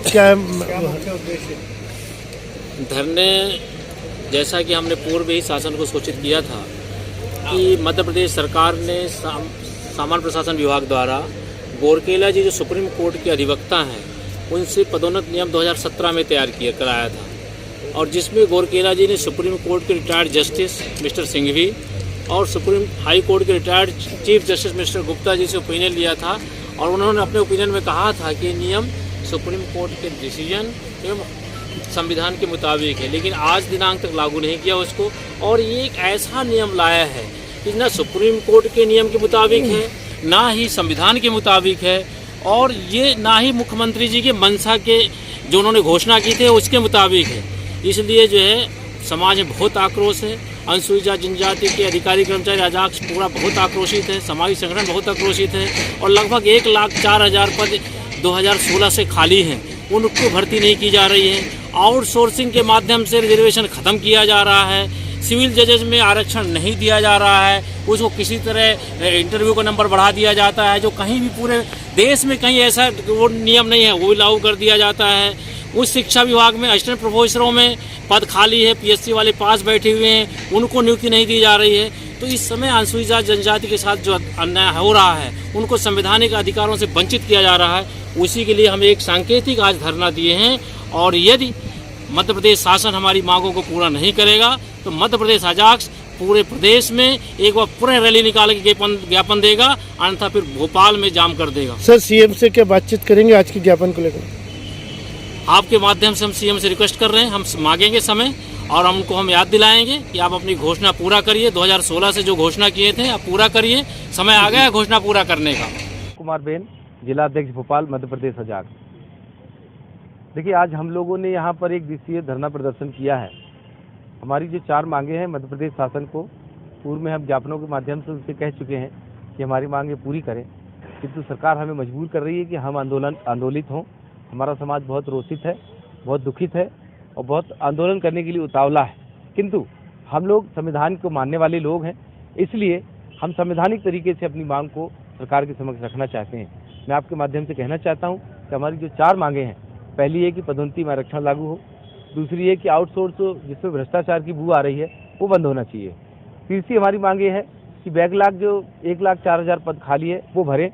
क्या मुख्य उद्देश्य? धरने जैसा कि हमने पूर्व ही शासन को सूचित किया था कि मध्य प्रदेश सरकार ने सामान्य प्रशासन विभाग द्वारा गोरकेला जी जो सुप्रीम कोर्ट के अधिवक्ता हैं उनसे पदोन्नत नियम 2017 में तैयार कराया था, और जिसमें गोरकेला जी ने सुप्रीम कोर्ट के रिटायर्ड जस्टिस मिस्टर सिंघवी और सुप्रीम हाई कोर्ट के retired chief justice mister Gupta ji से ओपिनियन लिया था, और उन्होंने अपने ओपिनियन में कहा था कि नियम सुप्रीम कोर्ट के डिसीजन एवं संविधान के मुताबिक है, लेकिन आज दिनांक तक लागू नहीं किया उसको। और ये एक ऐसा नियम लाया है कि ना सुप्रीम कोर्ट के नियम के मुताबिक है, ना ही संविधान के मुताबिक है, और ये ना ही मुख्यमंत्री जी के मंशा के जो उन्होंने घोषणा की थे उसके मुताबिक है। इसलिए जो है समाज में बहुत आक्रोश है, अनुसूचित जनजाति के अधिकारी कर्मचारी अजाक्स पूरा बहुत आक्रोशित है, समाजी संगठन बहुत आक्रोशित है, और लगभग 1,04,000 पद 2016 से खाली हैं, उनको भर्ती नहीं की जा रही है। आउटसोर्सिंग के माध्यम से रिजर्वेशन ख़त्म किया जा रहा है, सिविल जजेज में आरक्षण नहीं दिया जा रहा है, उसको किसी तरह इंटरव्यू का नंबर बढ़ा दिया जाता है, जो कहीं भी पूरे देश में कहीं ऐसा वो नियम नहीं है वो भी लागू कर दिया जाता है। उस शिक्षा विभाग में असिस्टेंट प्रोफेसरों में पद खाली है, पीएससी वाले पास बैठे हुए हैं, उनको नियुक्ति नहीं दी जा रही है। तो इस समय अनुसूचित जनजाति के साथ जो अन्याय हो रहा है, उनको संवैधानिक अधिकारों से वंचित किया जा रहा है, उसी के लिए हम एक सांकेतिक आज धरना दिए हैं। और यदि मध्य प्रदेश शासन हमारी मांगों को पूरा नहीं करेगा तो मध्य प्रदेश अजाक्स पूरे प्रदेश में एक बार पूरे रैली निकाल के ज्ञापन देगा, अन्यथा फिर भोपाल में जाम कर देगा। सर, सीएम से क्या बातचीत करेंगे आज के ज्ञापन को लेकर? आपके माध्यम से हम सीएम से रिक्वेस्ट कर रहे हैं, हम मांगेंगे समय, और हमको हम याद दिलाएंगे कि आप अपनी घोषणा पूरा करिए। 2016 से जो घोषणा किए थे आप पूरा करिए, समय आ गया है घोषणा पूरा करने का। कुमार बेन, जिला अध्यक्ष भोपाल, मध्य प्रदेश अजाक्स। देखिए, आज हम लोगों ने यहाँ पर एक दिवसीय धरना प्रदर्शन किया है। हमारी जो 4 मांगे हैं मध्य प्रदेश शासन को पूर्व में हम ज्ञापनों के माध्यम से उनसे कह चुके हैं कि हमारी मांगे पूरी करें, किंतु सरकार हमें मजबूर कर रही है कि हम आंदोलित हों। हमारा समाज बहुत रोषित है, बहुत दुखित है और बहुत आंदोलन करने के लिए उतावला है, किंतु हम लोग संविधान को मानने वाले लोग हैं, इसलिए हम संवैधानिक तरीके से अपनी मांग को सरकार के समक्ष रखना चाहते हैं। मैं आपके माध्यम से कहना चाहता हूं कि हमारी जो 4 मांगे हैं, पहली है कि पदोन्नति में आरक्षण लागू हो, दूसरी है कि आउटसोर्स जिसमें भ्रष्टाचार की बू आ रही है वो बंद होना चाहिए, तीसरी हमारी मांगे है कि बैकलॉग जो 1,04,000 पद खाली है वो भरें,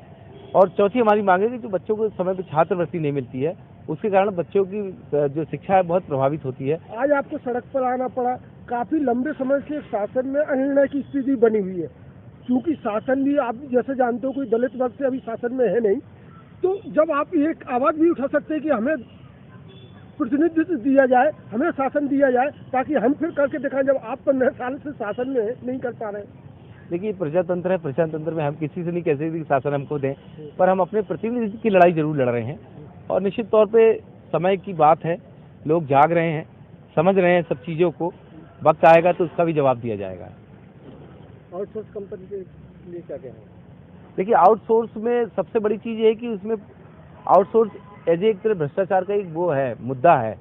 और चौथी हमारी मांग है कि जो बच्चों को समय पर छात्रवृत्ति नहीं मिलती है उसके कारण बच्चों की जो शिक्षा है बहुत प्रभावित होती है। आज आपको सड़क पर आना पड़ा, काफी लंबे समय से शासन में अनिर्णय की स्थिति बनी हुई है, क्योंकि शासन भी आप जैसे जानते हो कोई दलित वर्ग से अभी शासन में है नहीं, तो जब आप एक आवाज भी उठा सकते हैं कि हमें प्रतिनिधित्व दिया जाए, हमें शासन दिया जाए, ताकि हम फिर करके दिखाएं जब आप 15 साल से शासन में नहीं कर पा रहे हैं। देखिए, प्रजातंत्र है, प्रजातंत्र में हम किसी से नहीं कह सकते कि शासन हमको दें, पर हम अपने प्रतिनिधित्व की लड़ाई जरूर लड़ रहे हैं, और निश्चित तौर पे समय की बात है, लोग जाग रहे हैं, समझ रहे हैं सब चीज़ों को, वक्त आएगा तो उसका भी जवाब दिया जाएगा। आउटसोर्स कंपनी के लिए क्या कहना है? देखिए, आउटसोर्स में सबसे बड़ी चीज़ ये है कि उसमें आउटसोर्स एज एक तरह भ्रष्टाचार का एक वो है, मुद्दा है,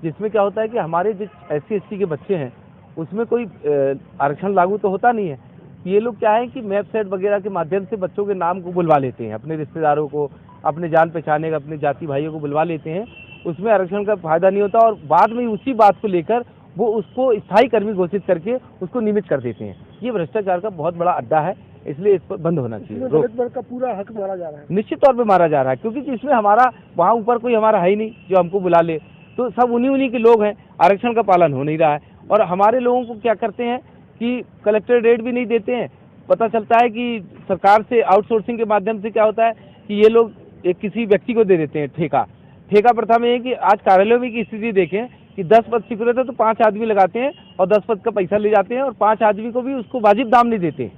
जिसमें क्या होता है कि हमारे जो SC/ST के बच्चे हैं उसमें कोई आरक्षण लागू तो होता नहीं है। ये लोग क्या है कि मैप सेट वगैरह के माध्यम से बच्चों के नाम को बुलवा लेते हैं, अपने रिश्तेदारों को, अपने जान पहचाने का, अपने जाति भाइयों को बुलवा लेते हैं, उसमें आरक्षण का फायदा नहीं होता, और बाद में उसी बात को लेकर वो उसको स्थायी कर्मी घोषित करके उसको नियमित कर देते हैं। ये भ्रष्टाचार का बहुत बड़ा अड्डा है, इसलिए इस पर बंद होना चाहिए। दलित वर्ग का पूरा हक मारा जा रहा है। निश्चित तौर पे मारा जा रहा है, क्योंकि इसमें हमारा वहाँ ऊपर कोई हमारा है ही नहीं जो हमको बुला ले, तो सब उन्हीं के लोग हैं, आरक्षण का पालन हो नहीं रहा है। और हमारे लोगों को क्या करते हैं कि कलेक्टर रेट भी नहीं देते हैं। पता चलता है कि सरकार से आउटसोर्सिंग के माध्यम से क्या होता है कि ये लोग एक किसी व्यक्ति को दे देते हैं ठेका प्रथा में है कि आज कार्यालयों में की स्थिति देखें कि 10 पद स्वीकृत है तो 5 आदमी लगाते हैं और 10 पद का पैसा ले जाते हैं, और 5 आदमी को भी उसको वाजिब दाम नहीं देते।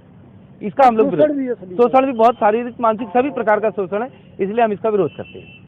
इसका हम लोग शोषण भी बहुत शारीरिक, मानसिक सभी प्रकार का शोषण है, इसलिए हम इसका विरोध करते हैं।